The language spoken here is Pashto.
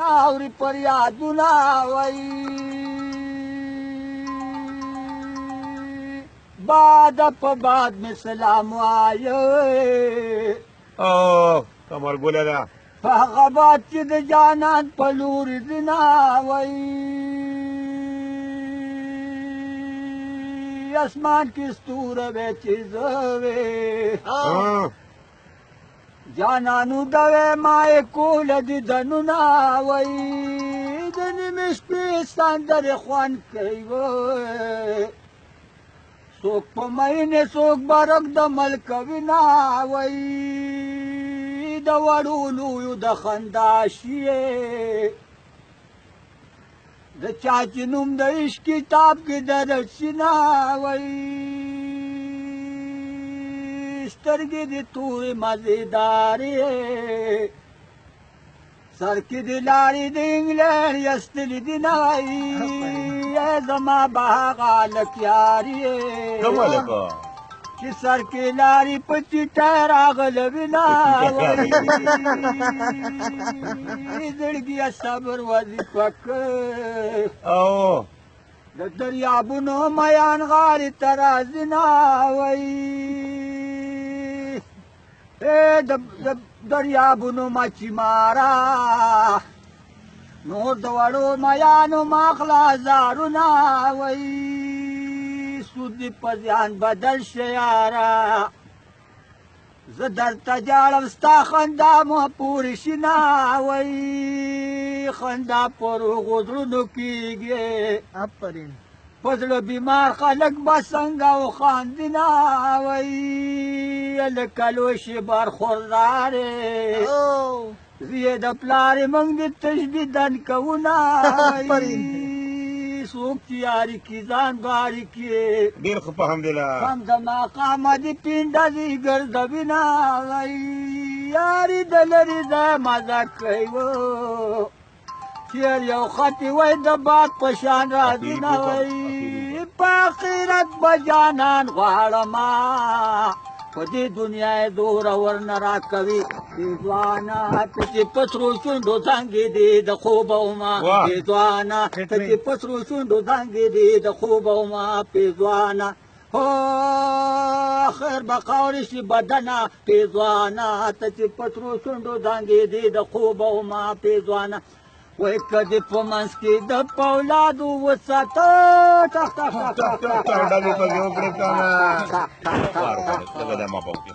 ناوري پر یادونه وای باد په باد مې سلام وایه او کمر ګوله ده په هغه باد چې د جانان په لورې ځنا وای اسمان کې ستوره وې چې زه وې جانانو دوې مای کوله د دنونه وای د نیمې شپې سندرې خوند کوي وای څوک په مینې څوک برک د ملک وینا وای د وړو لویو د خندا شیې د چا چې نوم د عشق کتاب کې درج سینا وای سترګې د تورې مزېدارې سر کې د لارې د انګلینډ یستلې دي نه وایي زما به هغه هلک یارې چې سر کې لارې په چټه راغله وینا وایي زړګیه صبر وظیفه کوي د دریابونو میان غاړې ته راځي نه وایي د دریابونو مچی مارا نور د وړو میانو ماخلا زارونه وای سود دې په ځان بدل شه یارا زه درته جاړم ستا خندا مو پورې شي نه وای خندا په روغو زړونو کېږي آفرین په زړه بیمار خلک به څنګه وخاندي نه وای لکه لوشي برخوردارې زیه د پلارې موږ د تجدیدن کوو نه وای څوک چې یاري کې ځان غاړې کې ډېر ښه په حمدلله هم د ماقامه دې پینډه دې ګرځوي نه وای یاري د لرې ځای مزه کوي چیر یو خطی وای د باد په شان راځي نه وای په آخرت به جانان غواړمه په دې دنیا یې دوره ورنه راکوي ځوانه ته چې په سرو شونډو زنګې دي د خوبه ومه ځوانه ته چې په سرو شونډو زنګې دي د خوبه ومه پېځوانه هو خیر به خاورې شي بدنه پېځوانه ته چې په سرو شونډو زنګې دي د خوبه ومه پېځوانه وای کدی په منځ کې د پولادو وساته ډلې پکې وکړې که نه